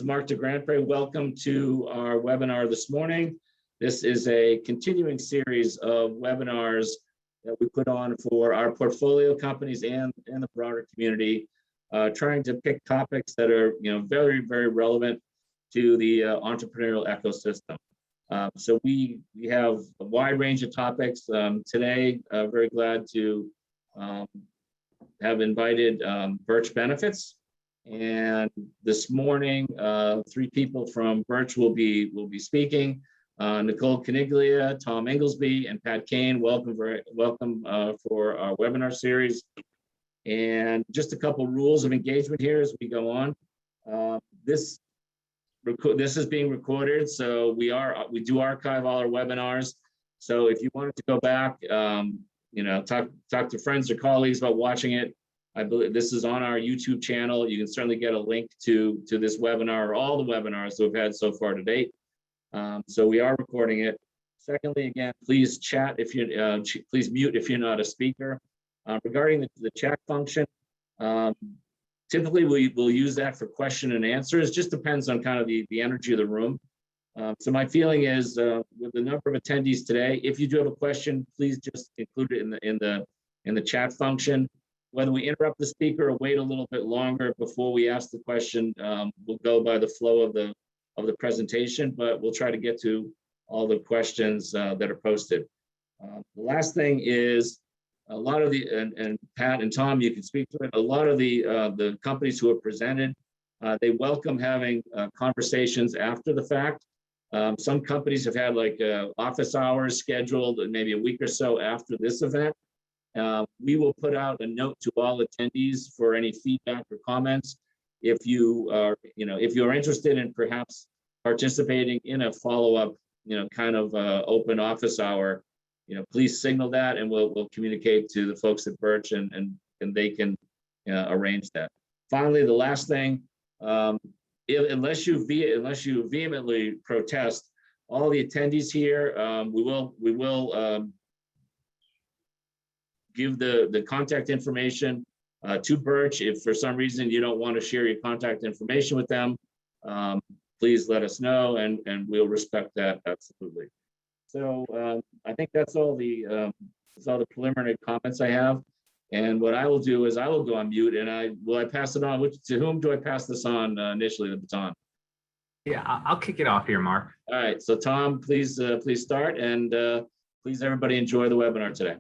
Mark DeGrandpre. Welcome to our webinar this morning. This is a continuing series of webinars that we put on for our portfolio companies and the broader community, trying to pick topics that are very, very relevant to the entrepreneurial ecosystem. So we have a wide range of topics. Today, very glad to have invited Birch Benefits. And this morning, 3 people from Birch will be speaking. Nicole Caniglia, Tom Inglesby, and Pat Kane. Welcome for our webinar series. And just a couple rules of engagement here as we go on. This is being recorded, so we do archive all our webinars. So if you wanted to go back, talk to friends or colleagues about watching it, I believe this is on our YouTube channel. You can certainly get a link to this webinar or all the webinars that we've had so far to date. So we are recording it. Secondly, again, please chat if you please mute if you're not a speaker. Regarding the chat function, typically we will use that for question and answers. Just depends on kind of the energy of the room. So my feeling is with the number of attendees today, if you do have a question, please just include it in the chat function. Whether we interrupt the speaker or wait a little bit longer before we ask the question, we'll go by the flow of the presentation, but we'll try to get to all the questions that are posted. The last thing is a lot of and Pat and Tom, you can speak to it. A lot of the companies who have presented, they welcome having conversations after the fact. Some companies have had like office hours scheduled maybe a week or so after this event. We will put out a note to all attendees for any feedback or comments. If you are interested in perhaps participating in a follow-up, kind of open office hour, please signal that, and we'll communicate to the folks at Birch, and they can arrange that. Finally, the last thing, unless you vehemently protest, all the attendees here, we will give the contact information to Birch. If for some reason you don't want to share your contact information with them, please let us know, and we'll respect that absolutely. So I think that's all the preliminary comments I have. And what I will do is I will go on mute, and I pass it on. To whom do I pass this on initially, the baton? Yeah, I'll kick it off here, Mark. All right, so Tom, please start, and please everybody enjoy the webinar today.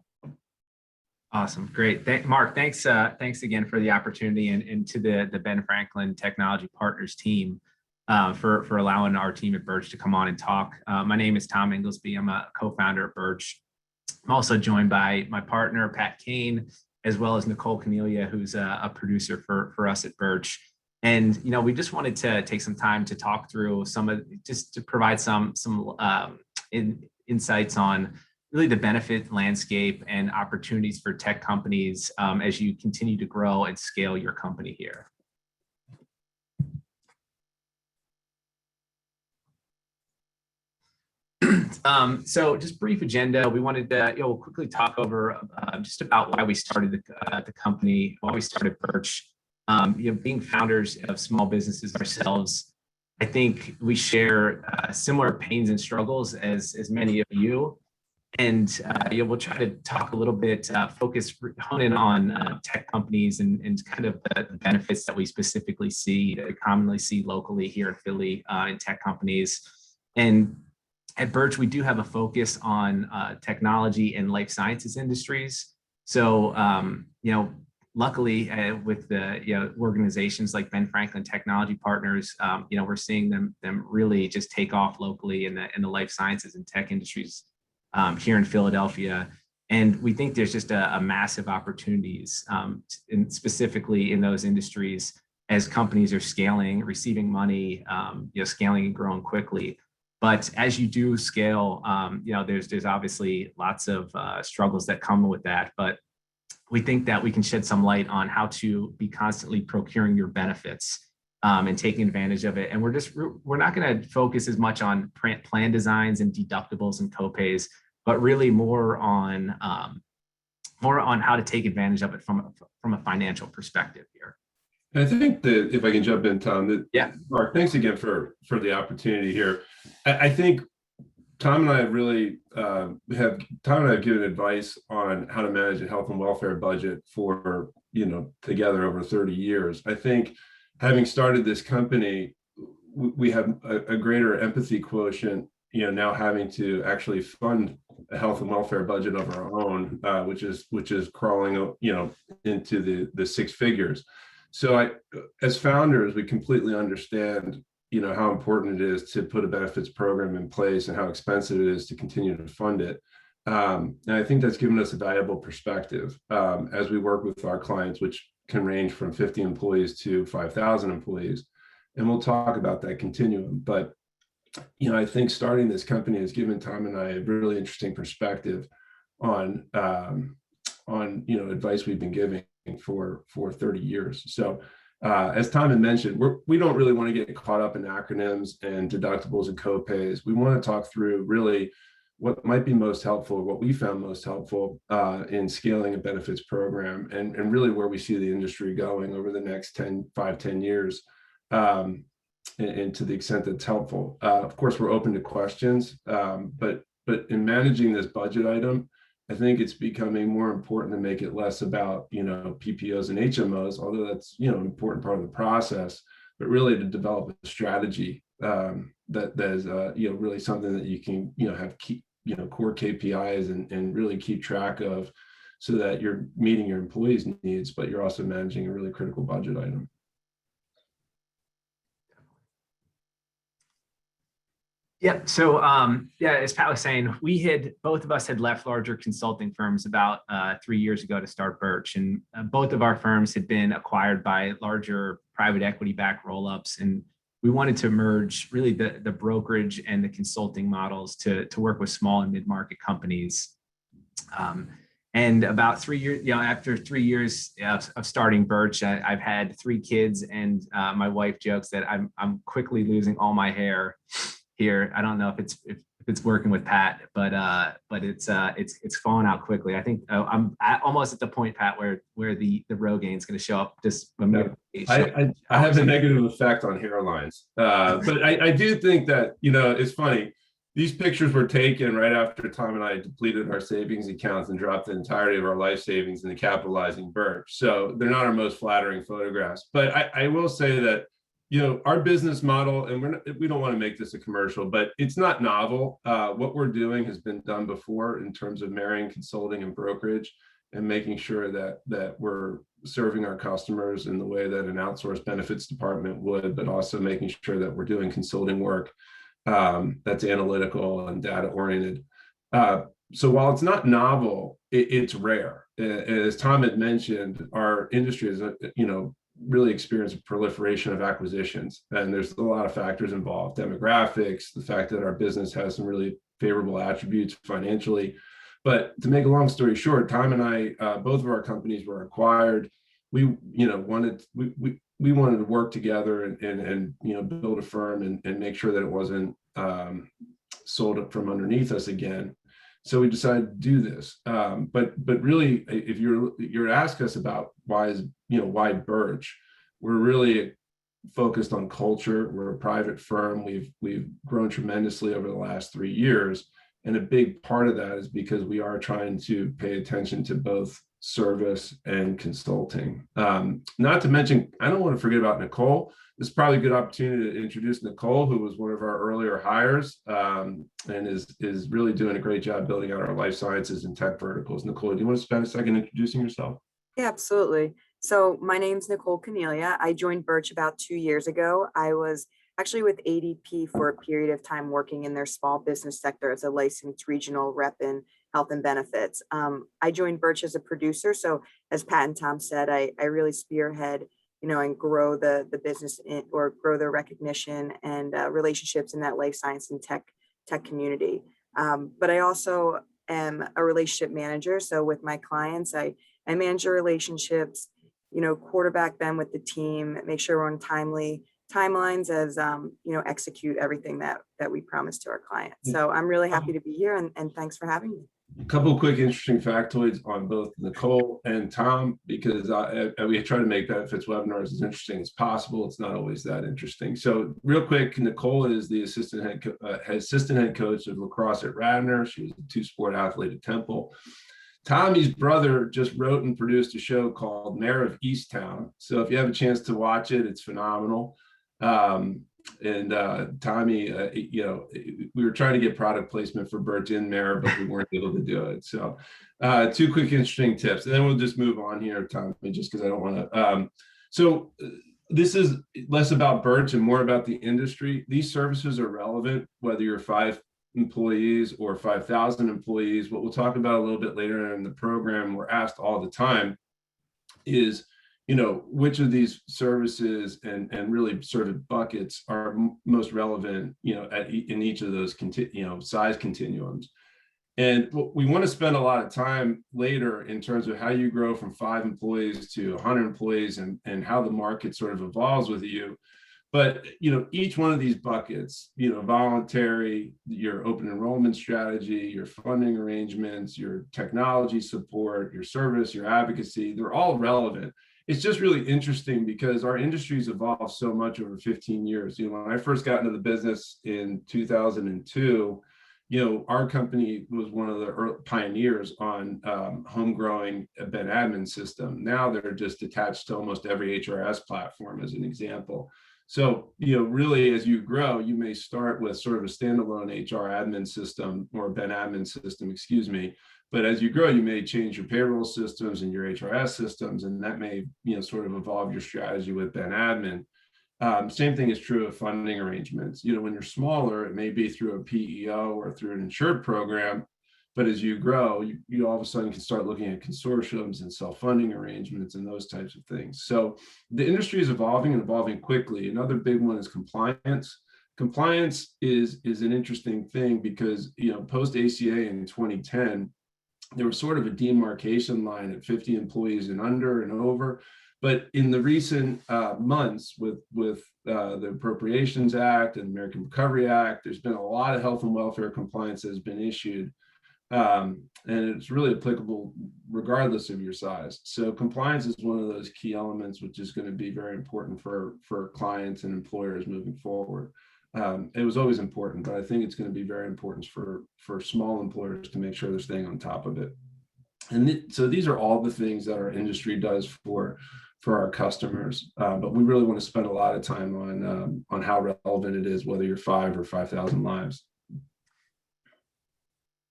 Awesome, great. Mark, thanks again for the opportunity, and to the Ben Franklin Technology Partners team for allowing our team at Birch to come on and talk. My name is Tom Inglesby. I'm a co-founder at Birch. I'm also joined by my partner, Pat Kane, as well as Nicole Caniglia, who's a producer for us at Birch. And we just wanted to take some time to talk through just to provide some insights on really the benefit landscape and opportunities for tech companies as you continue to grow and scale your company here. So just brief agenda. We wanted to quickly talk over just about why we started the company, why we started Birch. Being founders of small businesses ourselves, I think we share similar pains and struggles as many of you. And we'll try to talk a little bit, hone in on tech companies and kind of the benefits that we specifically commonly see locally here in Philly in tech companies. And at Birch, we do have a focus on technology and life sciences industries. So, luckily, with the organizations like Ben Franklin Technology Partners, we're seeing them really just take off locally in the life sciences and tech industries here in Philadelphia. And we think there's just a massive opportunities, specifically in those industries as companies are scaling, receiving money, scaling and growing quickly. But as you do scale, there's obviously lots of struggles that come with that. But we think that we can shed some light on how to be constantly procuring your benefits and taking advantage of it. And we're not going to focus as much on plan designs and deductibles and copays, but really more on how to take advantage of it from a financial perspective here. I think that if I can jump in, Tom, that Yeah. Mark, thanks again for the opportunity here. I think Tom and I really Tom and I have given advice on how to manage a health and welfare budget for, together over 30 years. I think having started this company, we have a greater empathy quotient, now having to actually fund a health and welfare budget of our own, which is crawling, into the six figures. So as founders, we completely understand, how important it is to put a benefits program in place and how expensive it is to continue to fund it. And I think that's given us a valuable perspective as we work with our clients, which can range from 50 employees to 5,000 employees. And we'll talk about that continuum. But, I think starting this company has given Tom and I a really interesting perspective on advice we've been giving for 30 years. So as Tom had mentioned, we don't really want to get caught up in acronyms and deductibles and copays. We want to talk through really what might be most helpful, what we found most helpful in scaling a benefits program, and really where we see the industry going over the next 10 years, and to the extent that's helpful. Of course, we're open to questions, but in managing this budget item, I think it's becoming more important to make it less about, PPOs and HMOs, although that's, an important part of the process, but really to develop a strategy that is, really something that you can, have key, core KPIs and really keep track of, so that you're meeting your employees' needs, but you're also managing a really critical budget item. Yeah. So, as Pat was saying, both of us had left larger consulting firms about 3 years ago to start Birch, and both of our firms had been acquired by larger private equity-backed roll-ups, and we wanted to merge really the brokerage and the consulting models to work with small and mid-market companies. And about 3 years, after 3 years of starting Birch, I've had 3 kids, and my wife jokes that I'm quickly losing all my hair here. I don't know if it's working with Pat, but it's falling out quickly. I think I'm almost at the point, Pat, where the Rogaine is going to show up just when I have a negative effect on hairlines, but I do think that, it's funny. These pictures were taken right after Tom and I depleted our savings accounts and dropped the entirety of our life savings into capitalizing Birch. So they're not our most flattering photographs, but I will say that, our business model, and we don't want to make this a commercial, but it's not novel. What we're doing has been done before in terms of marrying consulting and brokerage and making sure that we're serving our customers in the way that an outsourced benefits department would, but also making sure that we're doing consulting work that's analytical and data oriented. So while it's not novel, it's rare. As Tom had mentioned, our industry is, really experienced a proliferation of acquisitions, and there's a lot of factors involved: demographics, the fact that our business has some really favorable attributes financially. But to make a long story short, Tom and I, both of our companies were acquired. We wanted to work together and build a firm and make sure that it wasn't sold up from underneath us again. So we decided to do this. But really, if you're ask us about why Birch, we're really focused on culture. We're a private firm. We've grown tremendously over the last 3 years. And a big part of that is because we are trying to pay attention to both service and consulting. Not to mention, I don't want to forget about Nicole. This is probably a good opportunity to introduce Nicole, who was one of our earlier hires, and is really doing a great job building out our life sciences and tech verticals. Nicole, do you want to spend a second introducing yourself? Yeah, absolutely. So my name's Nicole Cornelia. I joined Birch about 2 years ago. I was actually with ADP for a period of time working in their small business sector as a licensed regional rep in health and benefits. I joined Birch as a producer. So as Pat and Tom said, I really spearhead, and grow the business or grow their recognition and relationships in that life science and tech community. But I also am a relationship manager. So with my clients, I manage the relationships, quarterback them with the team, make sure we're on timely timelines as, execute everything that we promise to our clients. So I'm really happy to be here, and thanks for having me. A couple of quick interesting factoids on both Nicole and Tom, because we try to make benefits webinars as interesting as possible. It's not always that interesting. So real quick, Nicole is the assistant head coach of lacrosse at Radnor. She was a two-sport athlete at Temple. Tommy's brother just wrote and produced a show called Mayor of Easttown. So if you have a chance to watch it, it's phenomenal. Tommy, we were trying to get product placement for Birch in Mayor, but we weren't able to do it. So two quick interesting tips, and then we'll just move on here, Tommy, just because I don't want to. This is less about Birch and more about the industry. These services are relevant, whether you're 5 employees or 5,000 employees. What we'll talk about a little bit later in the program, we're asked all the time is, which of these services and really sort of buckets are most relevant, in each of those, size continuums. And we want to spend a lot of time later in terms of how you grow from 5 employees to 100 employees and how the market sort of evolves with you. But, each one of these buckets, voluntary, your open enrollment strategy, your funding arrangements, your technology support, your service, your advocacy, they're all relevant. It's just really interesting because our industry's evolved so much over 15 years. When I first got into the business in 2002, our company was one of the early pioneers on home growing a Ben admin system. Now they're just attached to almost every HRS platform as an example. So, really, as you grow, you may start with sort of a standalone HR admin system or Ben admin system, But as you grow, you may change your payroll systems and your HRS systems, and that may, sort of evolve your strategy with Ben admin. Same thing is true of funding arrangements. When you're smaller, it may be through a PEO or through an insured program. But as you grow, you all of a sudden can start looking at consortiums and self-funding arrangements and those types of things. So the industry is evolving and evolving quickly. Another big one is compliance. Compliance is an interesting thing because, post ACA in 2010, there was sort of a demarcation line at 50 employees and under and over. But in the recent months with the Appropriations Act and American Recovery Act, there's been a lot of health and welfare compliance that has been issued. And it's really applicable regardless of your size. So compliance is one of those key elements, which is going to be very important for clients and employers moving forward. It was always important, but I think it's going to be very important for small employers to make sure they're staying on top of it. And so these are all the things that our industry does for our customers. But we really want to spend a lot of time on how relevant it is, whether you're 5 or 5,000 lives.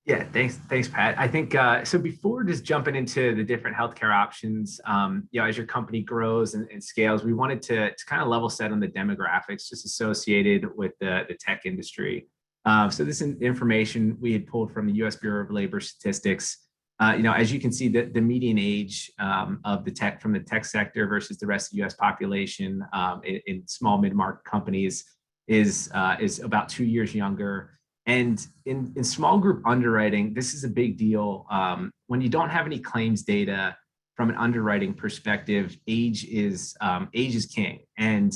Yeah, thanks, Pat. I think so. Before just jumping into the different healthcare options, as your company grows and scales, we wanted to kind of level set on the demographics just associated with the tech industry. So this information we had pulled from the U.S. Bureau of Labor Statistics. As you can see, the median age of the tech sector versus the rest of the U.S. population in small mid-market companies is about 2 years younger. And in small group underwriting, this is a big deal. When you don't have any claims data from an underwriting perspective, age is king, and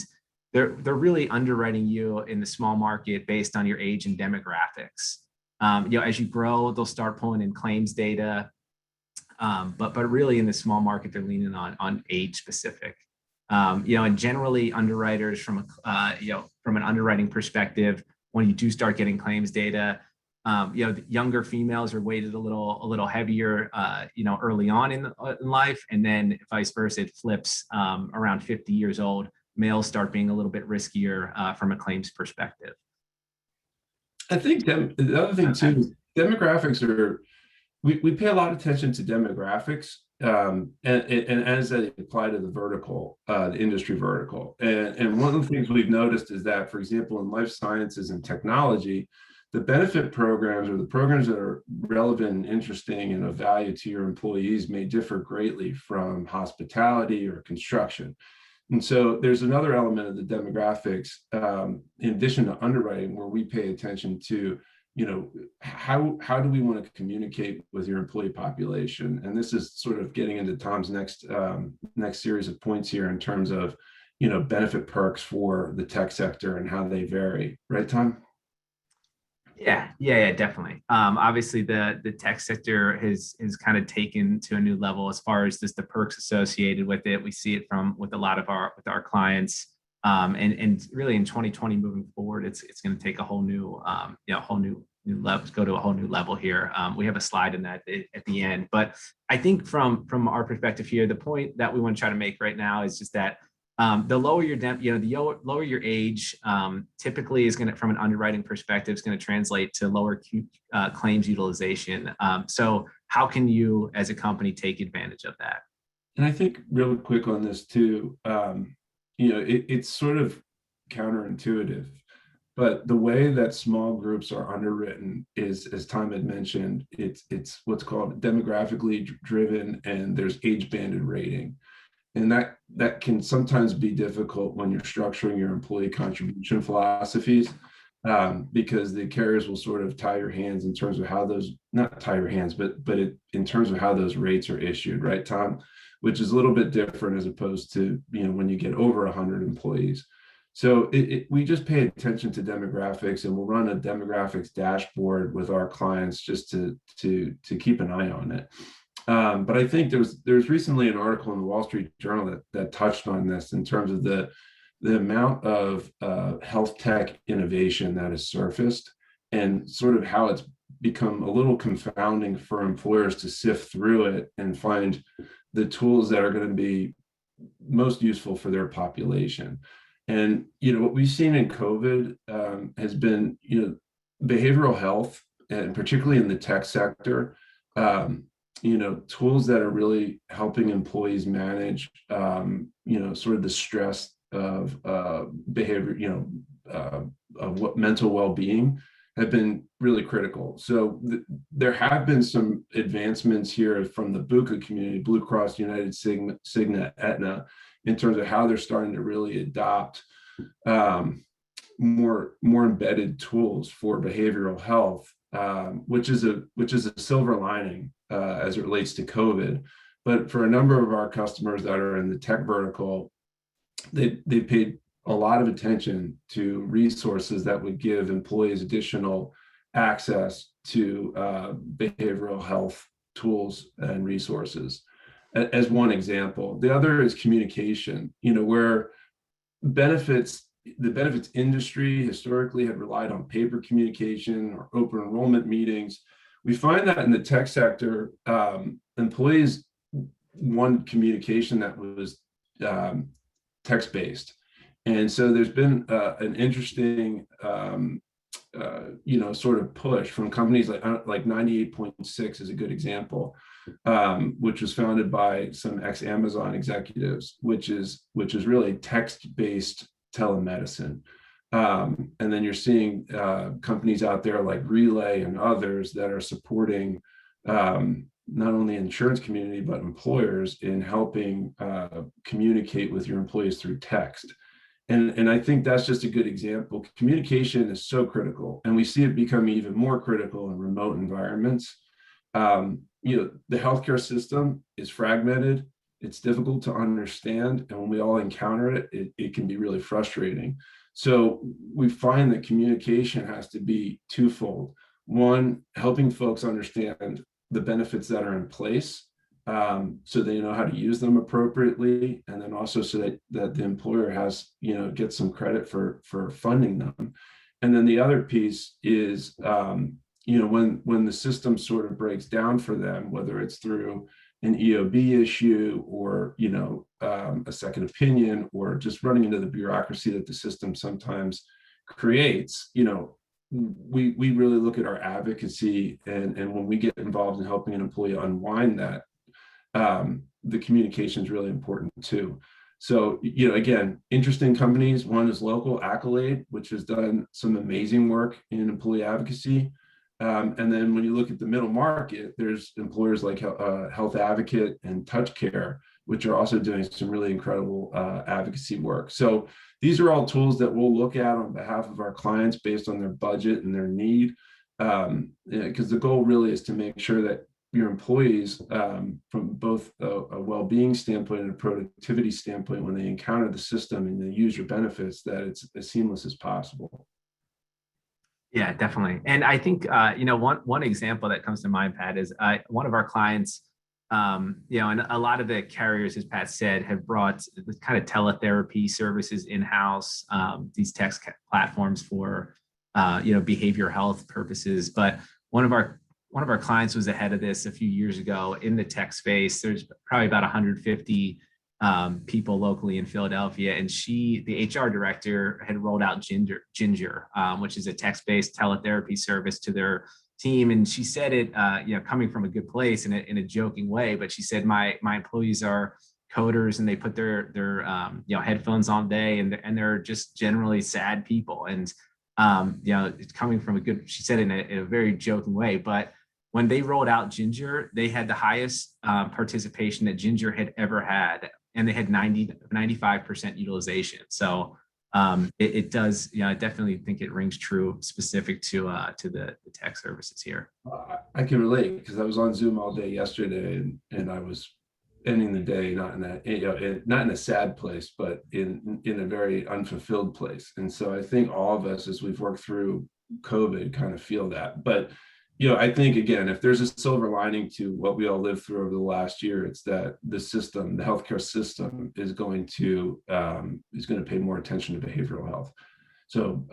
they're really underwriting you in the small market based on your age and demographics. As you grow, they'll start pulling in claims data, but really in the small market, they're leaning on age specific. And generally underwriters from an underwriting perspective, when you do start getting claims data, the younger females are weighted a little heavier, early on in life, and then vice versa, it flips around 50 years old. Males start being a little bit riskier from a claims perspective. I think the other thing too is demographics are. We pay a lot of attention to demographics, and as they apply to the vertical, the industry vertical. And one of the things we've noticed is that, for example, in life sciences and technology, the benefit programs or the programs that are relevant and interesting and of value to your employees may differ greatly from hospitality or construction. And so there's another element of the demographics, in addition to underwriting, where we pay attention to how do we want to communicate with your employee population? And this is sort of getting into Tom's next series of points here in terms of, benefit perks for the tech sector and how they vary. Right, Tom? Yeah, definitely. Obviously, the tech sector has kind of taken to a new level as far as just the perks associated with it. We see it with a lot of our clients, and really in 2020 moving forward, it's going to take a whole new new level, go to a whole new level here. We have a slide in that at the end, but I think from our perspective here, the point that we want to try to make right now is just that the lower your lower your age, typically is going to, from an underwriting perspective, is going to translate to lower claims utilization. So how can you as a company take advantage of that? And I think real quick on this too, it's sort of counterintuitive, but the way that small groups are underwritten is, as Tom had mentioned, it's what's called demographically driven, and there's age banded rating. And that can sometimes be difficult when you're structuring your employee contribution philosophies, because the carriers will sort of tie your hands in terms of how those, not tie your hands, but in terms of how those rates are issued, right, Tom? Which is a little bit different as opposed to, when you get over 100 employees. So we just pay attention to demographics, and we'll run a demographics dashboard with our clients just to keep an eye on it. But I think there's recently an article in the Wall Street Journal that touched on this in terms of the amount of health tech innovation that has surfaced, and sort of how it's become a little confounding for employers to sift through it and find the tools that are going to be most useful for their population. And what we've seen in COVID has been behavioral health, and particularly in the tech sector, tools that are really helping employees manage, sort of the stress of behavior, of what mental well-being, have been really critical. So there have been some advancements here from the BUCA community, Blue Cross, United, Cigna, Aetna, in terms of how they're starting to really adopt more embedded tools for behavioral health, which is a silver lining as it relates to COVID. But for a number of our customers that are in the tech vertical, they paid a lot of attention to resources that would give employees additional access to behavioral health tools and resources, as one example. The other is communication, where the benefits industry historically had relied on paper communication or open enrollment meetings. We find that in the tech sector, employees want communication that was text-based. And so there's been an interesting, sort of push from companies like 98.6 is a good example, which was founded by some ex-Amazon executives, which is really text-based telemedicine. And then you're seeing companies out there like Relay and others that are supporting not only insurance community, but employers in helping communicate with your employees through text. And I think that's just a good example. Communication is so critical, and we see it become even more critical in remote environments. The healthcare system is fragmented. It's difficult to understand, and when we all encounter it, it can be really frustrating. So we find that communication has to be twofold. One, helping folks understand the benefits that are in place, so they know how to use them appropriately, and then also so that the employer has, gets some credit for funding them. And then the other piece is, when the system sort of breaks down for them, whether it's through an EOB issue or, a second opinion, or just running into the bureaucracy that the system sometimes creates, we really look at our advocacy, and when we get involved in helping an employee unwind that, the communication is really important too. So, again, interesting companies. One is local Accolade, which has done some amazing work in employee advocacy. And then when you look at the middle market, there's employers like Health Advocate and Touch Care, which are also doing some really incredible advocacy work. So these are all tools that we'll look at on behalf of our clients based on their budget and their need, because the goal really is to make sure that your employees, from both a well-being standpoint and a productivity standpoint, when they encounter the system and they use your benefits, that it's as seamless as possible. Yeah, definitely. And I think, one example that comes to mind, Pat, is one of our clients, and a lot of the carriers, as Pat said, have brought the kind of teletherapy services in-house, these text platforms for, behavioral health purposes. But one of our clients was ahead of this a few years ago in the tech space. There's probably about 150 people locally in Philadelphia, and the HR director, had rolled out Ginger, which is a text-based teletherapy service to their team. And she said it, coming from a good place in a joking way, but she said, my employees are coders and they put their headphones on day, and they're just generally sad people. And it's coming from she said it in a very joking way, but when they rolled out Ginger, they had the highest participation that Ginger had ever had, and they had 95% utilization. So it does, I definitely think it rings true specific to the tech services here. I can relate because I was on Zoom all day yesterday, and I was ending the day not in a sad place, but in a very unfulfilled place. And so I think all of us, as we've worked through COVID, kind of feel that. But I think, again, if there's a silver lining to what we all lived through over the last year, it's that the healthcare system is going to pay more attention to behavioral health. So,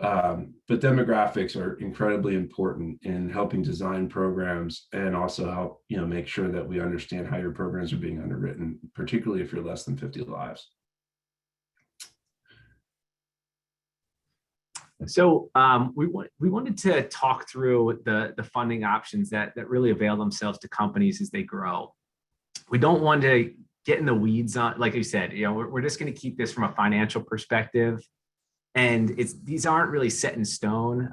but demographics are incredibly important in helping design programs, and also help, make sure that we understand how your programs are being underwritten, particularly if you're less than 50 lives. So we wanted to talk through the funding options that really avail themselves to companies as they grow. We don't want to get in the weeds on, like you said, we're just going to keep this from a financial perspective. And these aren't really set in stone.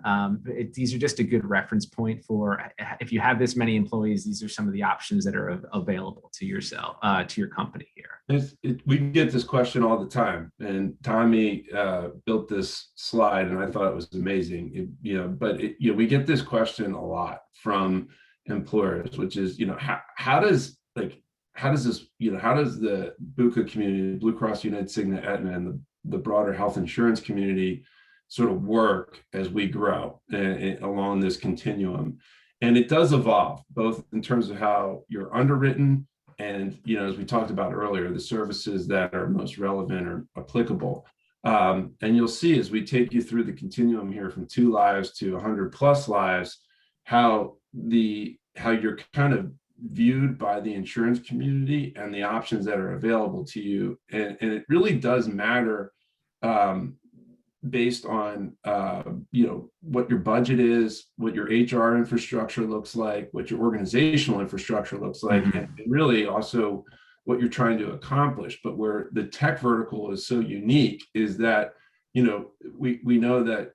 These are just a good reference point for, if you have this many employees, these are some of the options that are available to yourself, to your company here. We get this question all the time, and Tommy built this slide, and I thought it was amazing. We get this question a lot from employers, which is, how does the BUCA community, Blue Cross, United, Cigna, Aetna, and the broader health insurance community sort of work as we grow along this continuum? And it does evolve, both in terms of how you're underwritten and, as we talked about earlier, the services that are most relevant or applicable. And you'll see as we take you through the continuum here from 2 lives to 100 plus lives, how you're kind of viewed by the insurance community and the options that are available to you. And it really does matter based on what your budget is, what your HR infrastructure looks like, what your organizational infrastructure looks like, and really also what you're trying to accomplish. But where the tech vertical is so unique is that we know that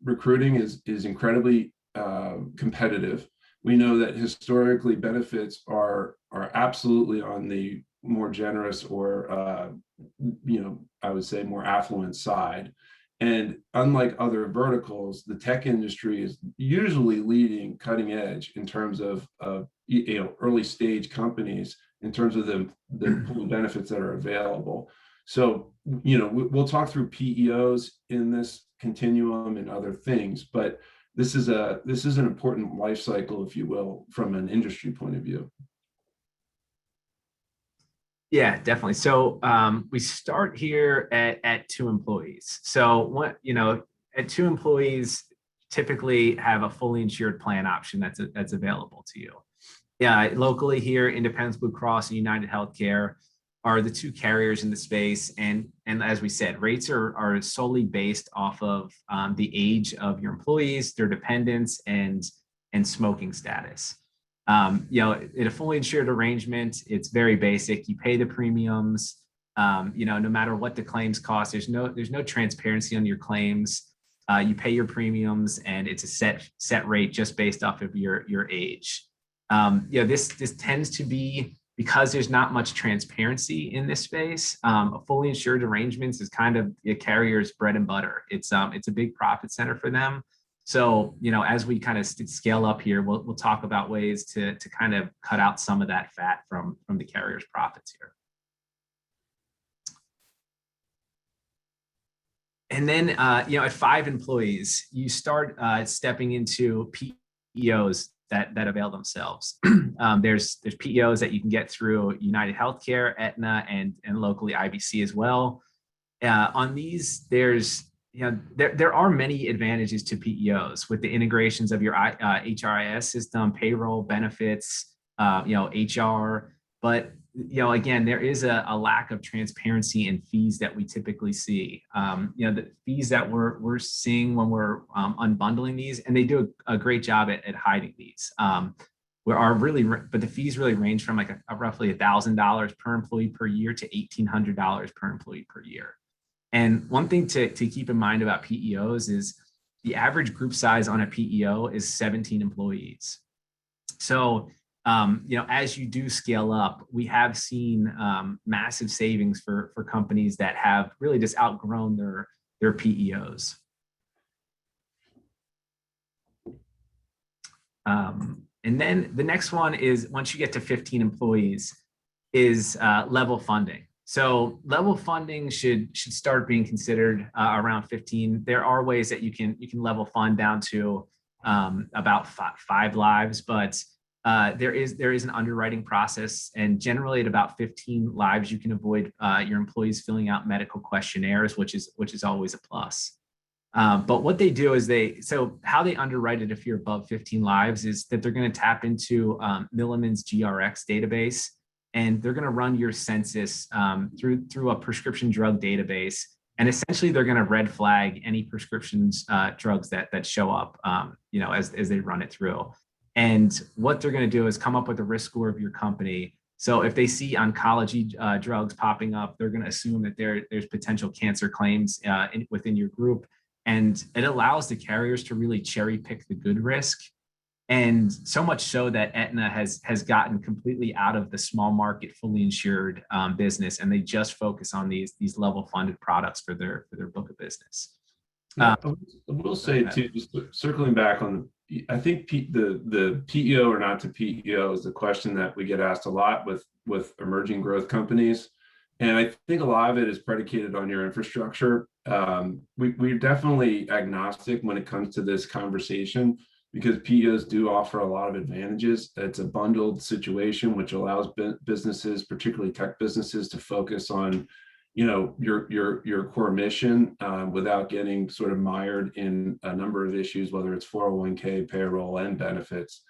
recruiting is incredibly competitive. We know that historically benefits are absolutely on the more generous or I would say more affluent side. And unlike other verticals, the tech industry is usually leading cutting edge in terms of early stage companies, in terms of the benefits that are available. So we'll talk through PEOs in this continuum and other things, but this is an important life cycle, if you will, from an industry point of view. Yeah, definitely. So we start here at 2 employees. So at 2 employees, typically have a fully insured plan option that's available to you. Yeah, locally here, Independence Blue Cross and United Healthcare are the 2 carriers in the space, and as we said, rates are solely based off of the age of your employees, their dependents, and smoking status. In a fully insured arrangement, it's very basic. You pay the premiums, no matter what the claims cost. There's no transparency on your claims. You pay your premiums, and it's a set rate just based off of your age. This tends to be, because there's not much transparency in this space. A fully insured arrangements is kind of a carrier's bread and butter. It's a big profit center for them. So, as we kind of scale up here, we'll talk about ways to kind of cut out some of that fat from the carrier's profits here. And then, at 5 employees, you start stepping into PEOs that avail themselves. There's PEOs that you can get through United Healthcare, Aetna, and locally IBC as well. On these, there are many advantages to PEOs with the integrations of your HRIS system, payroll, benefits, HR. But again, there is a lack of transparency in fees that we typically see. The fees that we're seeing when we're unbundling these, and they do a great job at hiding these. But the fees really range from like a roughly $1,000 per employee per year to $1,800 per employee per year. And one thing to keep in mind about PEOs is the average group size on a PEO is 17 employees. So, as you do scale up, we have seen massive savings for companies that have really just outgrown their PEOs. And then the next one is, once you get to 15 employees, is level funding. So level funding should start being considered around 15. There are ways that you can level fund down to about 5 lives, but there is an underwriting process, and generally at about 15 lives, you can avoid your employees filling out medical questionnaires, which is always a plus. But what they do is how they underwrite it if you're above 15 lives is that they're going to tap into Milliman's GRX database, and they're going to run your census through a prescription drug database. And essentially, they're going to red flag any prescriptions drugs that show up, as they run it through. And what they're going to do is come up with a risk score of your company. So if they see oncology drugs popping up, they're going to assume that there's potential cancer claims within your group. And it allows the carriers to really cherry pick the good risk. And so much so that Aetna has gotten completely out of the small market, fully insured business, and they just focus on these level funded products for their book of business. I will say too, just circling back on I think the PEO or not to PEO is the question that we get asked a lot with emerging growth companies. And I think a lot of it is predicated on your infrastructure. We're definitely agnostic when it comes to this conversation, because PEOs do offer a lot of advantages. It's a bundled situation, which allows businesses, particularly tech businesses, to focus on your core mission without getting sort of mired in a number of issues, whether it's 401k, payroll, and benefits.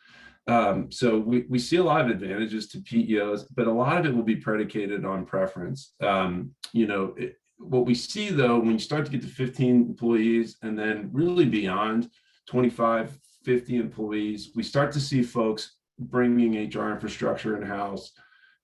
So we see a lot of advantages to PEOs, but a lot of it will be predicated on preference. What we see though, when you start to get to 15 employees and then really beyond 25, 50 employees, we start to see folks bringing HR infrastructure in-house,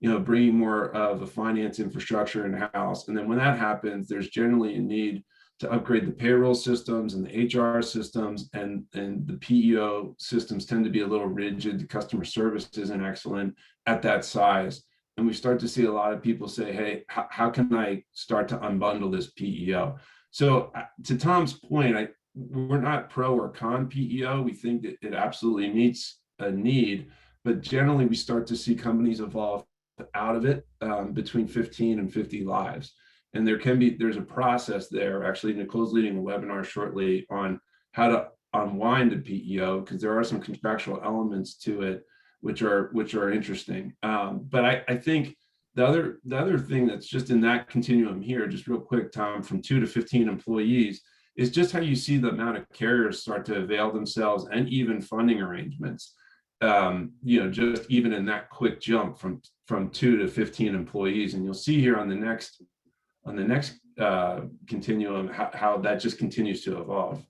bringing more of a finance infrastructure in-house. And then when that happens, there's generally a need to upgrade the payroll systems and the HR systems, and the PEO systems tend to be a little rigid. The customer service isn't excellent at that size. And we start to see a lot of people say, hey, how can I start to unbundle this PEO? So to Tom's point, we're not pro or con PEO. We think that it absolutely meets a need, but generally we start to see companies evolve out of it between 15 and 50 lives. And there's a process there. Actually, Nicole's leading a webinar shortly on how to unwind a PEO, because there are some contractual elements to it which are interesting. But I think the other thing that's just in that continuum here, just real quick, Tom, from 2 to 15 employees, is just how you see the amount of carriers start to avail themselves, and even funding arrangements. Just even in that quick jump from 2 to 15 employees, and you'll see here on the next continuum how that just continues to evolve.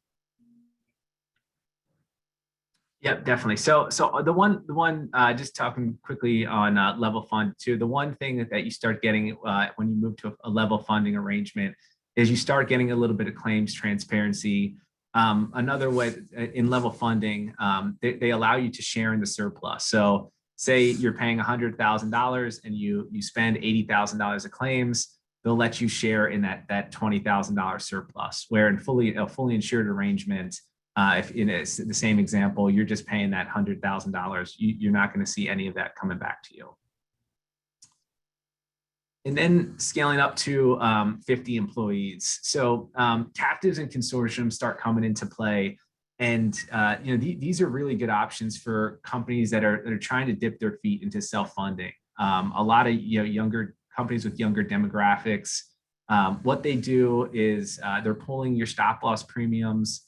Yeah, definitely. So the one just talking quickly on level fund too, the one thing that you start getting when you move to a level funding arrangement is you start getting a little bit of claims transparency. Another way in level funding, they allow you to share in the surplus. So say you're paying $100,000 and you spend $80,000 of claims, they'll let you share in that $20,000 surplus, where in a fully insured arrangement, if in the same example, you're just paying that $100,000, you're not going to see any of that coming back to you. And then scaling up to 50 employees. So captives and consortiums start coming into play. And these are really good options for companies that are trying to dip their feet into self-funding. A lot of younger companies with younger demographics, what they do is they're pulling your stop loss premiums.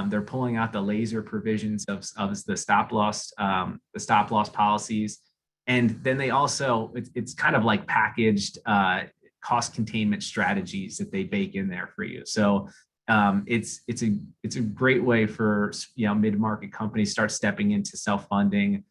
They're pulling out the laser provisions of the stop loss policies. And then they also, it's kind of like packaged cost containment strategies that they bake in there for you. So it's a great way for mid-market companies start stepping into self-funding.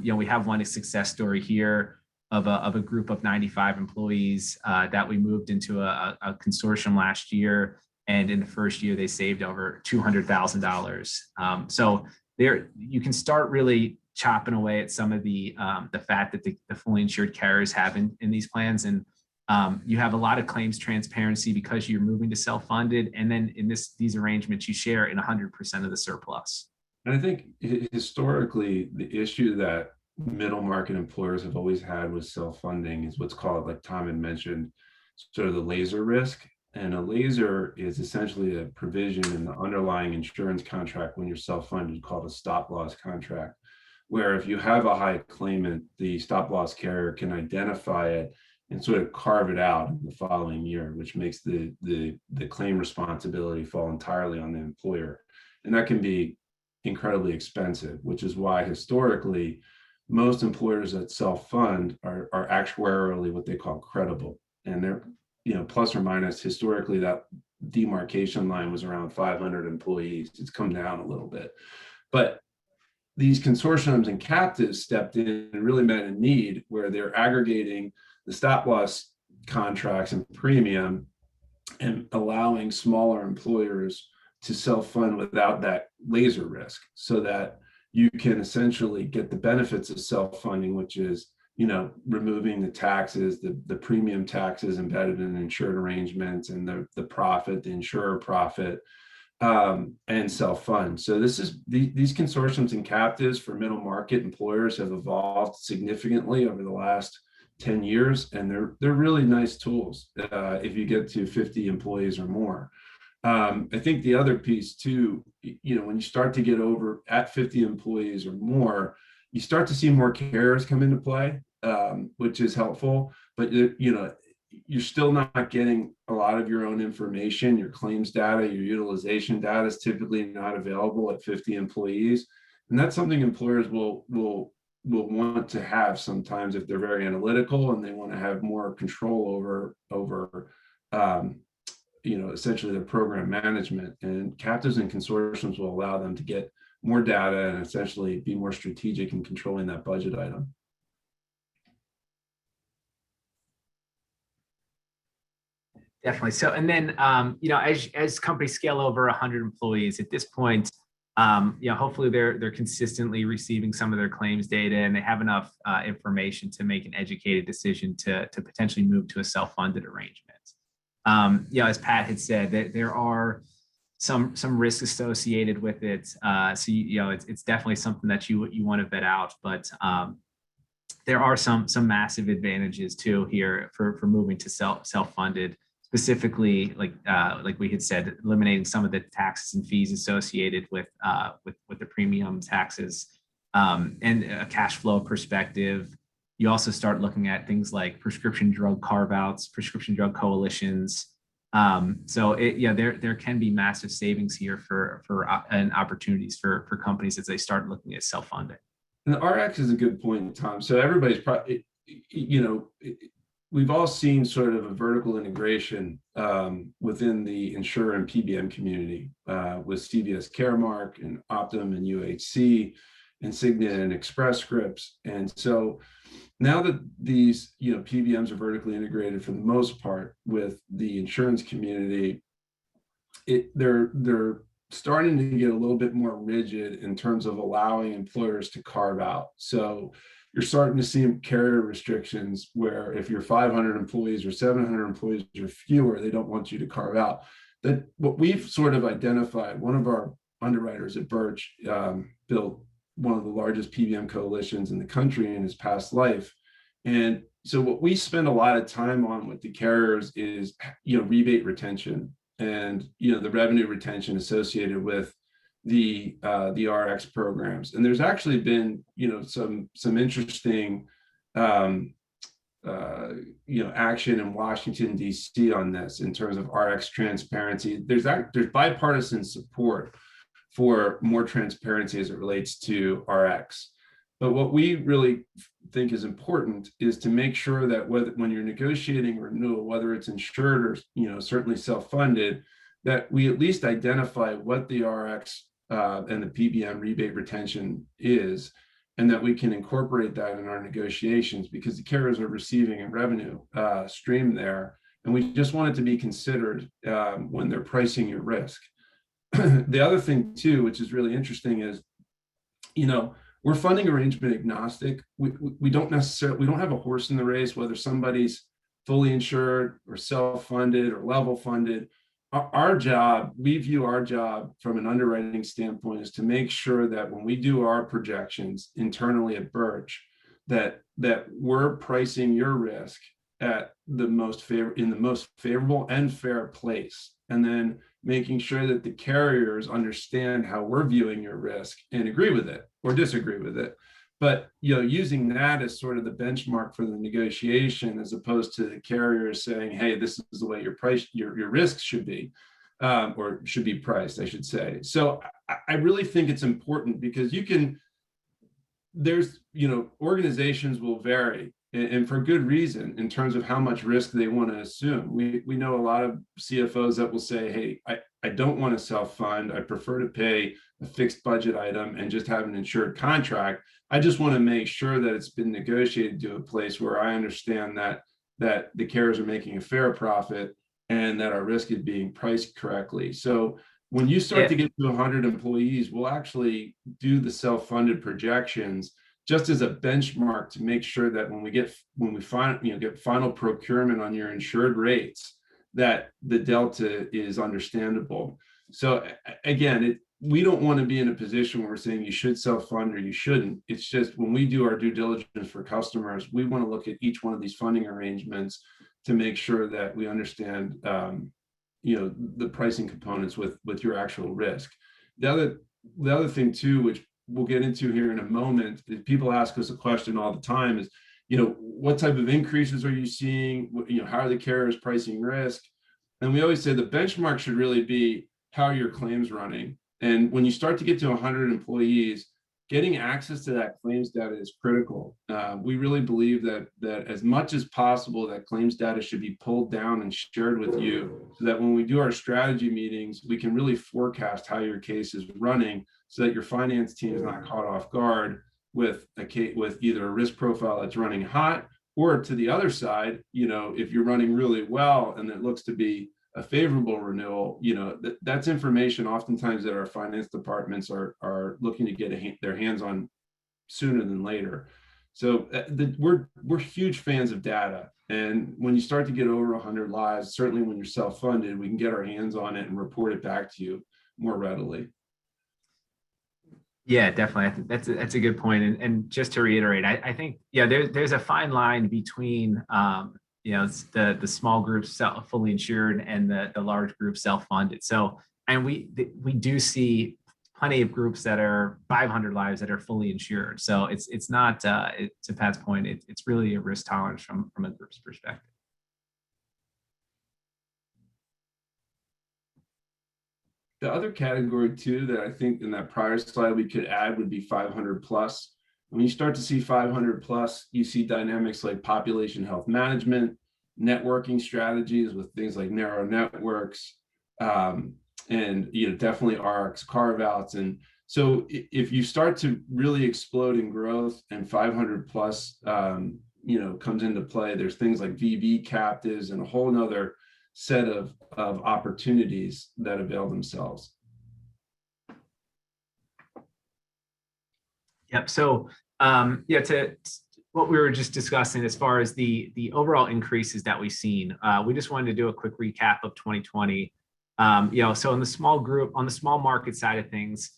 We have one success story here of a group of 95 employees that we moved into a consortium last year, and in the first year they saved over $200,000. So there you can start really chopping away at some of the fat that the fully insured carriers have in these plans. And you have a lot of claims transparency because you're moving to self-funded. And then in these arrangements, you share in 100% of the surplus. And I think historically, the issue that middle market employers have always had with self-funding is what's called, like Tom had mentioned, sort of the laser risk. And a laser is essentially a provision in the underlying insurance contract when you're self-funded called a stop loss contract, where if you have a high claimant, the stop loss carrier can identify it and sort of carve it out in the following year, which makes the claim responsibility fall entirely on the employer. And that can be incredibly expensive, which is why historically, most employers that self-fund are actuarially what they call credible. And they're, plus or minus, historically, that demarcation line was around 500 employees. It's come down a little bit. But these consortiums and captives stepped in and really met a need where they're aggregating the stop loss contracts and premium and allowing smaller employers to self-fund without that laser risk, so that you can essentially get the benefits of self-funding, which is, removing the taxes, the premium taxes embedded in insured arrangements, and the profit, the insurer profit, and self-fund. So these consortiums and captives for middle market employers have evolved significantly over the last 10 years, and they're really nice tools if you get to 50 employees or more. I think the other piece too, when you start to get over at 50 employees or more, you start to see more carriers come into play, which is helpful, but you're still not getting a lot of your own information. Your claims data, your utilization data is typically not available at 50 employees. And that's something employers will want to have sometimes if they're very analytical and they want to have more control over essentially their program management. And captives and consortiums will allow them to get more data and essentially be more strategic in controlling that budget item. Definitely. So, and then, as companies scale over 100 employees at this point, hopefully they're consistently receiving some of their claims data, and they have enough information to make an educated decision to potentially move to a self-funded arrangement. As Pat had said, there are some risks associated with it. So it's definitely something that you want to vet out, but there are some massive advantages too here for moving to self-funded. Specifically, like we had said, eliminating some of the taxes and fees associated with the premium taxes, and a cash flow perspective. You also start looking at things like prescription drug carve-outs, prescription drug coalitions. So there can be massive savings here and opportunities for companies as they start looking at self-funding. And the RX is a good point, Tom. So everybody's probably, we've all seen sort of a vertical integration within the insurer and PBM community with CVS Caremark and Optum and UHC and Cigna and Express Scripts. And so now that these PBMs are vertically integrated for the most part with the insurance community, they're starting to get a little bit more rigid in terms of allowing employers to carve out. So you're starting to see carrier restrictions where if you're 500 employees or 700 employees or fewer, they don't want you to carve out. That what we've sort of identified, one of our underwriters at Birch built one of the largest PBM coalitions in the country in his past life. And So what we spend a lot of time on with the carriers is, rebate retention and, the revenue retention associated with the RX programs. And there's actually been, some interesting, action in Washington, D.C. on this in terms of RX transparency. There's bipartisan support for more transparency as it relates to RX. But what we really think is important is to make sure that when you're negotiating renewal, whether it's insured or certainly self-funded, that we at least identify what the RX and the PBM rebate retention is, and that we can incorporate that in our negotiations, because the carriers are receiving a revenue stream there, and we just want it to be considered when they're pricing your risk. The other thing too, which is really interesting, is we're funding arrangement agnostic. We don't have a horse in the race whether somebody's fully insured or self-funded or level funded. Our job, we view our job from an underwriting standpoint, is to make sure that when we do our projections internally at Birch, that we're pricing your risk at in the most favorable and fair place, and then making sure that the carriers understand how we're viewing your risk and agree with it or disagree with it. But using that as sort of the benchmark for the negotiation, as opposed to the carriers saying, "Hey, this is the way your risk should be, or should be priced," I should say. So I really think it's important, because organizations will vary, and for good reason, in terms of how much risk they want to assume. We know a lot of CFOs that will say, "Hey, I don't want to self-fund. I prefer to pay a fixed budget item and just have an insured contract. I just want to make sure that it's been negotiated to a place where I understand that the carriers are making a fair profit and that our risk is being priced correctly." So when you start to get to 100 employees, we'll actually do the self-funded projections just as a benchmark to make sure that when we get final procurement on your insured rates, that the delta is understandable. So again, we don't want to be in a position where we're saying you should self-fund or you shouldn't. It's just when we do our due diligence for customers, we want to look at each one of these funding arrangements to make sure that we understand the pricing components with your actual risk. The other thing too, which we'll get into here in a moment, is people ask us a question all the time, is what type of increases are you seeing? How are the carriers pricing risk? And we always say the benchmark should really be, how are your claims running? And when you start to get to 100 employees, getting access to that claims data is critical. We really believe that as much as possible, that claims data should be pulled down and shared with you, so that when we do our strategy meetings, we can really forecast how your case is running, so that your finance team is not caught off guard with either a risk profile that's running hot, or to the other side, if you're running really well and it looks to be a favorable renewal, that's information oftentimes that our finance departments are looking to get their hands on sooner than later. So we're huge fans of data. And when you start to get over 100 lives, certainly when you're self-funded, we can get our hands on it and report it back to you more readily. Yeah, definitely. I think that's a good point. And just to reiterate, I think, there's a fine line between, the small groups fully insured and the large group self-funded. So, and we do see plenty of groups that are 500 lives that are fully insured. So it's not, to Pat's point, it's really a risk tolerance from a group's perspective. The other category too that I think in that prior slide we could add would be 500 plus. When you start to see 500 plus, you see dynamics like population health management, networking strategies with things like narrow networks, and definitely RX carve-outs. And so if you start to really explode in growth and 500 plus comes into play, there's things like VB captives and a whole nother set of opportunities that avail themselves. Yep. So to what we were just discussing as far as the overall increases that we've seen, we just wanted to do a quick recap of 2020. So in the small market side of things,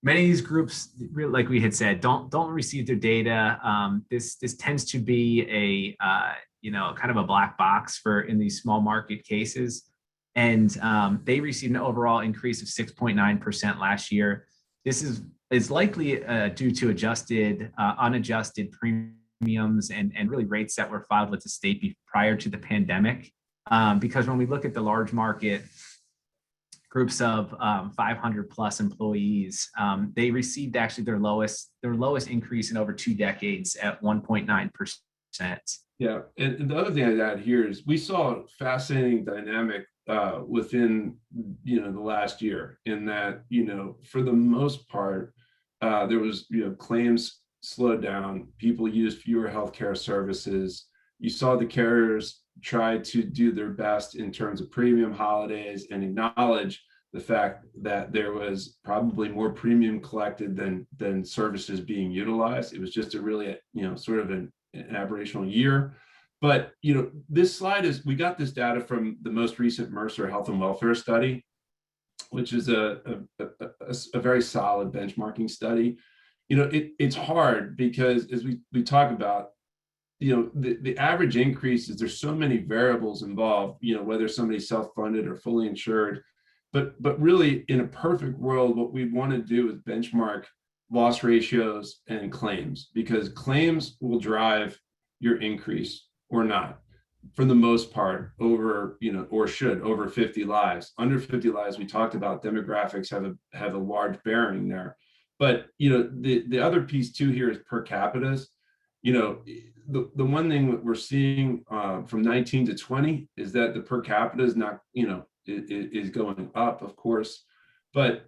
many of these groups, like we had said, don't receive their data. This tends to be kind of a black box for in these small market cases, and they received an overall increase of 6.9% last year. This is likely due to unadjusted premiums and really rates that were filed with the state prior to the pandemic. Because when we look at the large market groups of 500 plus employees, they received actually their lowest increase in over 2 decades at 1.9%. Yeah, and the other thing I'd add here is we saw a fascinating dynamic within the last year, in that for the most part there was claims slowed down, people used fewer healthcare services. You saw the carriers try to do their best in terms of premium holidays and acknowledge the fact that there was probably more premium collected than services being utilized. It was just a really sort of an aberrational year. But this slide we got this data from the most recent Mercer Health and Welfare study, which is a very solid benchmarking study. It's hard because, as we talk about, the average increases, there's so many variables involved, whether somebody's self-funded or fully insured. But really, in a perfect world, what we want to do is benchmark loss ratios and claims, because claims will drive your increase or not, for the most part, over or should over 50 lives. Under 50 lives, we talked about demographics have a large bearing there. But the other piece too here is per capitas. The one thing that we're seeing from 19 to 20 is that the per capita is not is going up, of course. But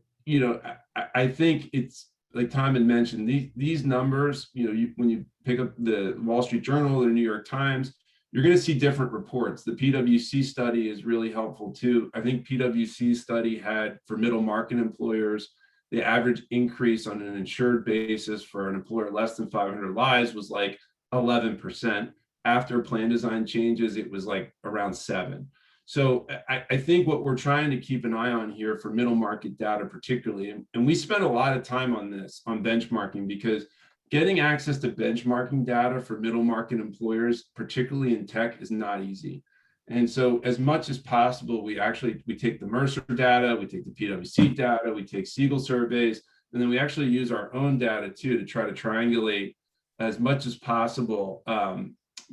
I think it's like Tom had mentioned, these numbers, when you pick up the Wall Street Journal or the New York Times, you're going to see different reports. The PwC study is really helpful too. I think PwC study had, for middle market employers, the average increase on an insured basis for an employer less than 500 lives was like 11%. After plan design changes, it was like around 7%. So I think what we're trying to keep an eye on here for middle market data particularly, and we spend a lot of time on this, on benchmarking, because getting access to benchmarking data for middle market employers, particularly in tech, is not easy. And so as much as possible, we take the Mercer data, we take the PwC data, we take Siegel surveys, and then we actually use our own data too to try to triangulate as much as possible,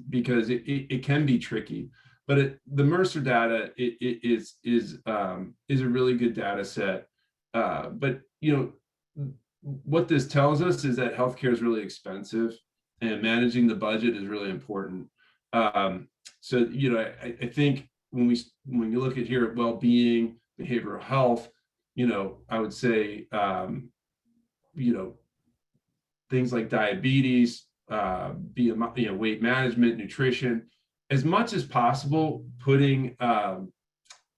because it can be tricky. But the Mercer data is a really good data set. But what this tells us is that healthcare is really expensive, and managing the budget is really important. So I think when you look at here at well-being, behavioral health, I would say things like diabetes, weight management, nutrition, as much as possible, putting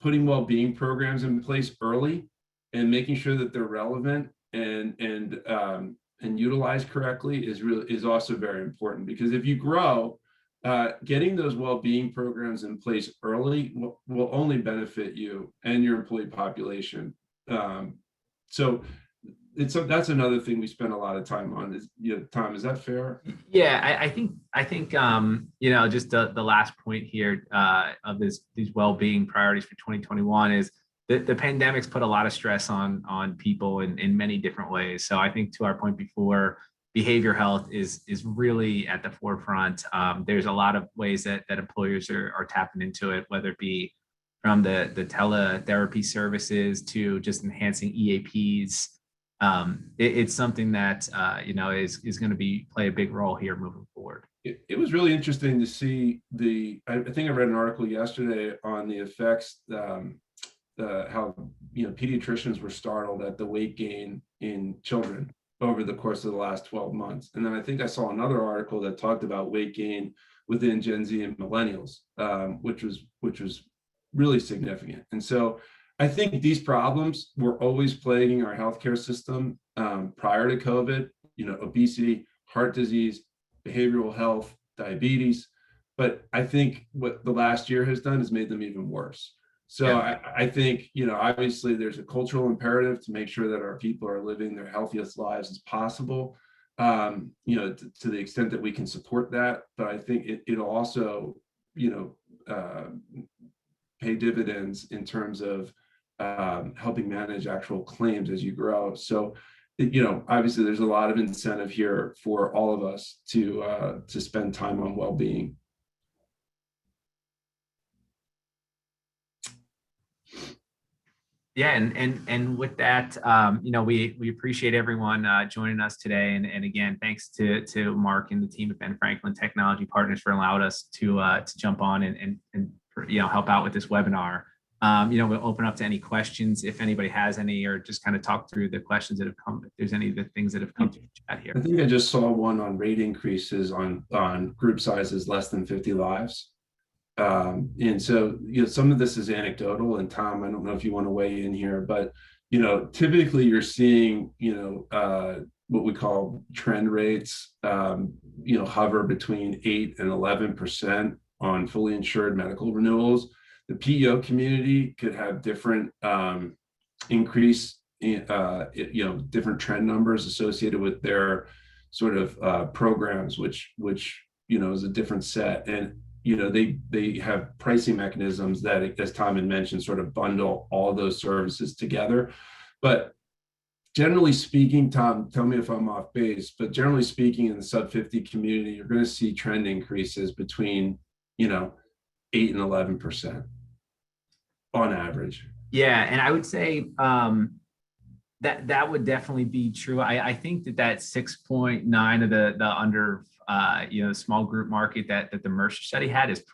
well-being programs in place early and making sure that they're relevant and utilized correctly is also very important. Because if you grow, getting those well-being programs in place early will only benefit you and your employee population. So that's another thing we spend a lot of time on. Tom, is that fair? Yeah, I think just the last point here of these well-being priorities for 2021 is the pandemic's put a lot of stress on people in many different ways. So I think, to our point before, behavioral health is really at the forefront. There's a lot of ways that employers are tapping into it, whether it be from the teletherapy services to just enhancing EAPs. It's something that is going to play a big role here moving forward. It was really interesting to see I think I read an article yesterday on the effects, how pediatricians were startled at the weight gain in children over the course of the last 12 months. And then I think I saw another article that talked about weight gain within Gen Z and millennials, which was really significant. And so I think these problems were always plaguing our healthcare system prior to COVID, obesity, heart disease, behavioral health, diabetes. But I think what the last year has done is made them even worse. So Yeah. I think, obviously there's a cultural imperative to make sure that our people are living their healthiest lives as possible, to the extent that we can support that. But I think it'll also, pay dividends in terms of helping manage actual claims as you grow. So, obviously there's a lot of incentive here for all of us to spend time on well-being. Yeah, and with that, we appreciate everyone joining us today, and again, thanks to Mark and the team at Ben Franklin Technology Partners for allowing us to jump on and help out with this webinar. We'll open up to any questions if anybody has any, or just kind of talk through the questions that have come. If there's any of the things that have come through the chat here. I think I just saw one on rate increases on group sizes less than 50 lives. And so, some of this is anecdotal, and Tom, I don't know if you want to weigh in here, but, typically you're seeing, what we call trend rates, hover between 8 and 11% on fully insured medical renewals. The PEO community could have different increase in, different trend numbers associated with their sort of programs, which is a different set. And they have pricing mechanisms that, as Tom had mentioned, sort of bundle all those services together. But generally speaking, Tom, tell me if I'm off base, but generally speaking, in the sub 50 community, you're going to see trend increases between 8 and 11% on average. Yeah, and I would say that would definitely be true. I think that 6.9 of the under small group market that the Mercer study had is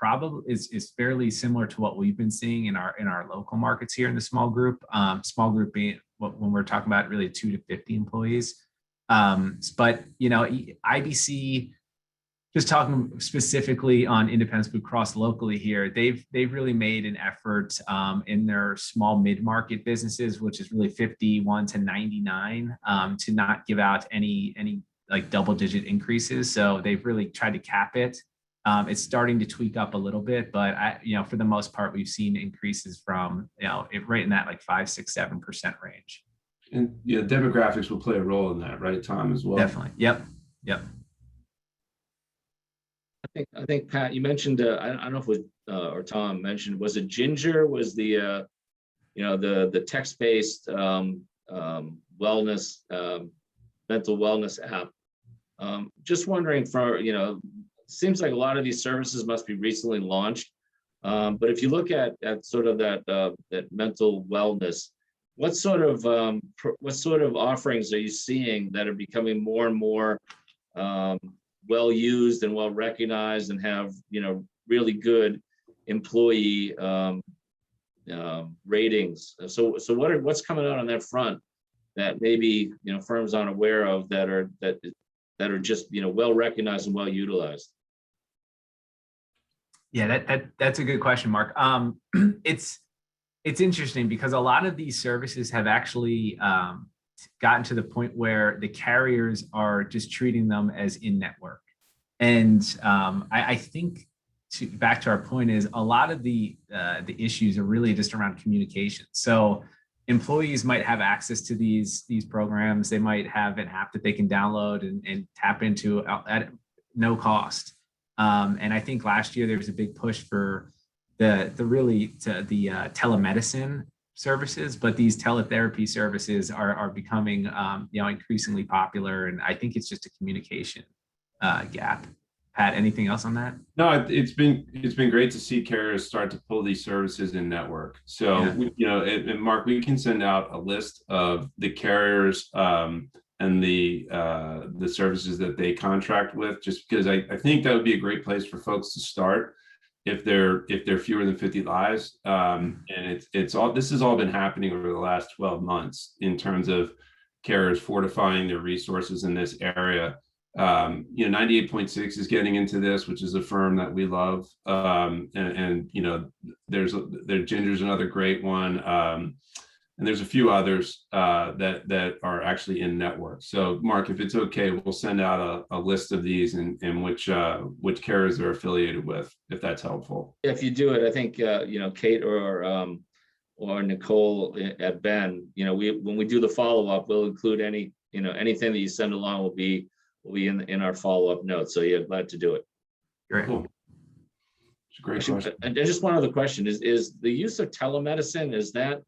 fairly similar to what we've been seeing in our local markets here in the small group. Small group being when we're talking about really 2 to 50 employees. But IBC, just talking specifically on Independence Blue Cross locally here, they've really made an effort in their small mid-market businesses, which is really 51 to 99, to not give out any like double-digit increases. So they've really tried to cap it. It's starting to tweak up a little bit, but for the most part, we've seen increases from right in that like 5, 6, 7% range. And demographics will play a role in that, right, Tom, as well? Definitely. Yep. I think Pat, you mentioned I don't know if it was or Tom mentioned, was it Ginger? Was the the text-based wellness mental wellness app? Just wondering seems like a lot of these services must be recently launched, but if you look at sort of that mental wellness, what sort of offerings are you seeing that are becoming more and more well used and well recognized and have really good employee ratings? So what's coming out on that front that maybe firms aren't aware of that are just well recognized and well utilized? Yeah, that's a good question, Mark. It's interesting because a lot of these services have actually gotten to the point where the carriers are just treating them as in-network. And I think back to our point is a lot of the issues are really just around communication. So employees might have access to these programs. They might have an app that they can download and tap into at no cost. And I think last year there was a big push for the telemedicine services, but these teletherapy services are becoming increasingly popular, and I think it's just a communication gap. Pat, anything else on that? No, it's been great to see carriers start to pull these services in network. So and Mark, we can send out a list of the carriers and the services that they contract with, just because I think that would be a great place for folks to start if they're fewer than 50 lives. And this has all been happening over the last 12 months in terms of carriers fortifying their resources in this area. 98.6 is getting into this, which is a firm that we love. And Ginger's another great one. And there's a few others that are actually in network. So Mark, if it's okay, we'll send out a list of these and which carriers they're affiliated with, if that's helpful. If you do it, I think Kate or or Nicole at Ben, when we do the follow-up, we'll include anything that you send along will be in our follow-up notes. So yeah, glad to do it. Great. Cool. It's a great Actually, question. and just one other question is the use of telemedicine, is that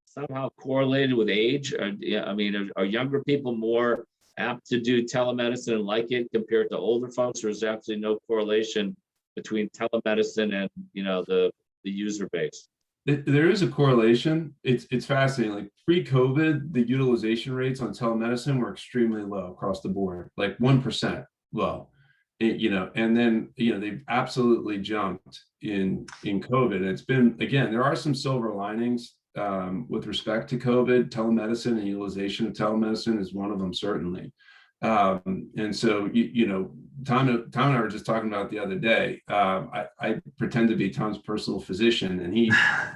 somehow correlated with age? Are younger people more apt to do telemedicine and like it compared to older folks, or is there absolutely no correlation between telemedicine and the user base? There is a correlation. It's fascinating. Like pre-COVID, the utilization rates on telemedicine were extremely low across the board, like 1% low. And then they've absolutely jumped in COVID. And it's been, again, there are some silver linings with respect to COVID. Telemedicine and utilization of telemedicine is one of them, certainly. And so, Tom and I were just talking about the other day. I pretend to be Tom's personal physician, and he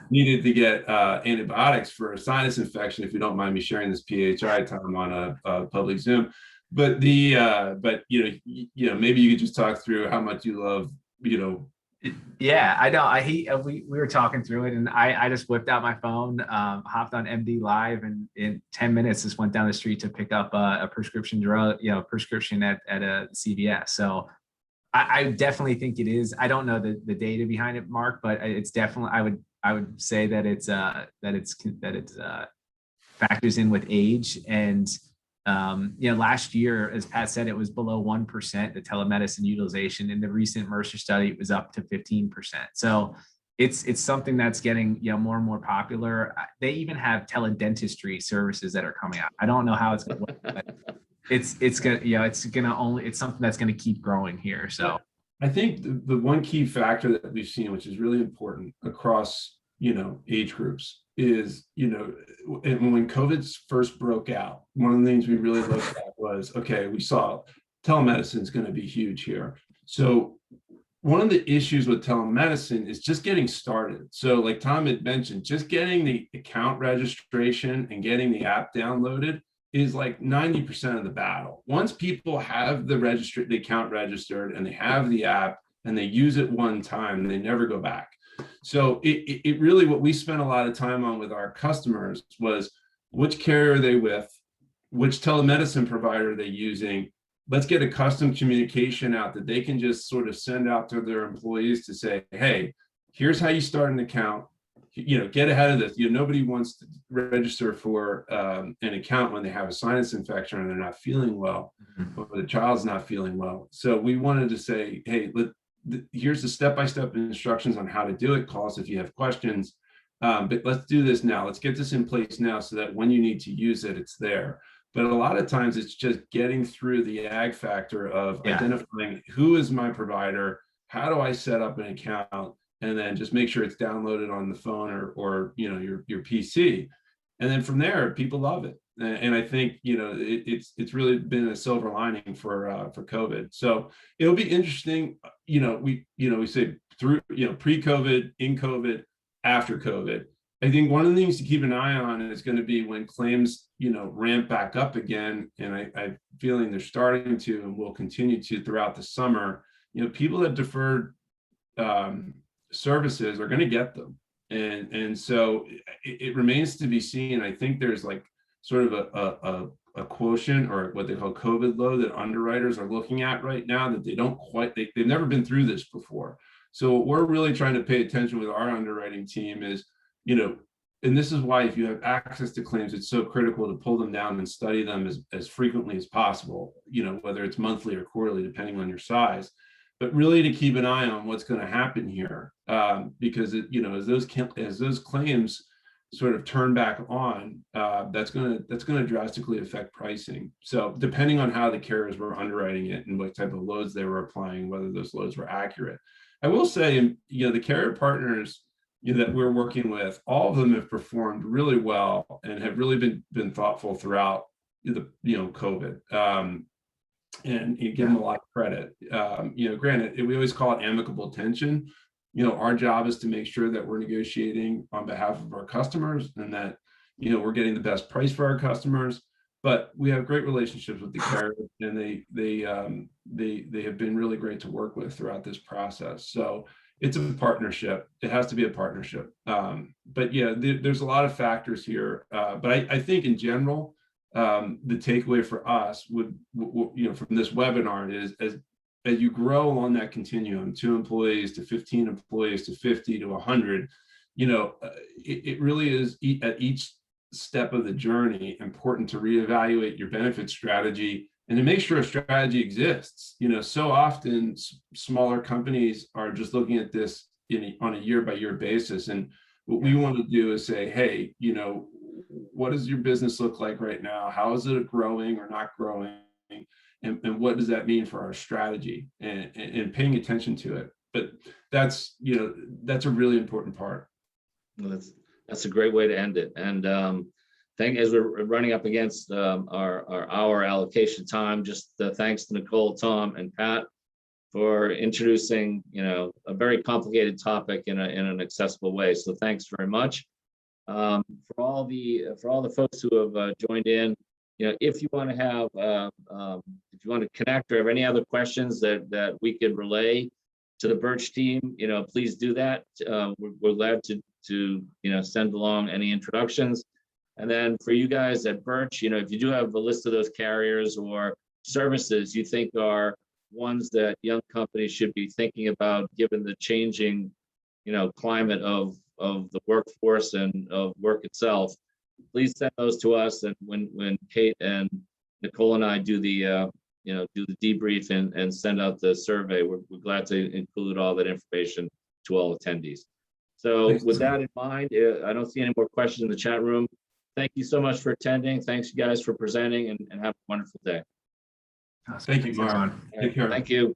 needed to get antibiotics for a sinus infection. If you don't mind me sharing this PHI, Tom, on a public Zoom. But maybe you could just talk through how much you love, Yeah, I know. We were talking through it, and I just whipped out my phone, hopped on MD Live, and in 10 minutes just went down the street to pick up a prescription drug, prescription at a CVS. So I definitely think it is. I don't know the data behind it, Mark, but it's definitely, I would say that it's factors in with age. And last year, as Pat said, it was below 1%, the telemedicine utilization. In the recent Mercer study, it was up to 15%. So it's something that's getting more and more popular. They even have Tele Dentistry services that are coming out. I don't know how it's going to work, but it's something that's going to keep growing here. So I think the one key factor that we've seen, which is really important across age groups, is and when COVID first broke out, one of the things we really looked at was, okay, we saw telemedicine is going to be huge here. So one of the issues with telemedicine is just getting started. So like Tom had mentioned, just getting the account registration and getting the app downloaded is like 90% of the battle. Once people have the account registered and they have the app and they use it one time, they never go back. So it really, what we spent a lot of time on with our customers was, which carrier are they with, which telemedicine provider are they using? Let's get a custom communication out that they can just sort of send out to their employees to say, hey, here's how you start an account. Get ahead of this. Nobody wants to register for an account when they have a sinus infection and they're not feeling well, or the child's not feeling well. So we wanted to say, hey, here's the step-by-step instructions on how to do it. Call us if you have questions, but let's do this now. Let's get this in place now so that when you need to use it, it's there. But a lot of times it's just getting through the ag factor of identifying who is my provider, how do I set up an account, and then just make sure it's downloaded on the phone or your PC. And then from there, people love it. And I think it's really been a silver lining for COVID. So it'll be interesting. We say through pre-COVID, in COVID, after COVID. I think one of the things to keep an eye on is going to be when claims ramp back up again, and I'm feeling they're starting to and will continue to throughout the summer. People that deferred services are going to get them, and so it remains to be seen. I think there's like sort of a quotient, or what they call COVID load, that underwriters are looking at right now that they don't quite, they've never been through this before. So what we're really trying to pay attention with our underwriting team is, and this is why if you have access to claims, it's so critical to pull them down and study them as frequently as possible, whether it's monthly or quarterly, depending on your size, but really to keep an eye on what's going to happen here, because as those claims sort of turn back on, that's going to drastically affect pricing. So depending on how the carriers were underwriting it and what type of loads they were applying, whether those loads were accurate. I will say, the carrier partners that we're working with, all of them have performed really well and have really been thoughtful throughout COVID. And you give them a lot of credit. Granted, we always call it amicable tension. Our job is to make sure that we're negotiating on behalf of our customers and that, we're getting the best price for our customers. But we have great relationships with the carriers, and they have been really great to work with throughout this process. So it's a partnership. It has to be a partnership. But yeah, there's a lot of factors here. But I think in general, the takeaway for us would, from this webinar is as you grow on that continuum, 2 employees to 15 employees to 50 to 100, it really is at each step of the journey important to reevaluate your benefit strategy and to make sure a strategy exists. So often smaller companies are just looking at this on a year-by-year basis. And what we want to do is say, hey, what does your business look like right now? How is it growing or not growing? And what does that mean for our strategy and paying attention to it? But that's a really important part. Well, that's a great way to end it. And as we're running up against our hour allocation time, just thanks to Nicole, Tom, and Pat for introducing a very complicated topic in an accessible way. So thanks very much. For all the folks who have joined in, if you want to have if you want to connect or have any other questions that we could relay to the Birch team, please do that. We're glad to send along any introductions. And then for you guys at Birch, if you do have a list of those carriers or services you think are ones that young companies should be thinking about, given the changing, climate of the workforce and of work itself, please send those to us. And when Kate and Nicole and I do the debrief and send out the survey, we're glad to include all that information to all attendees. So with that in mind, I don't see any more questions in the chat room. Thank you so much for attending. Thanks you guys for presenting, and have a wonderful day. Thank you, Mark. Take care. Thank you.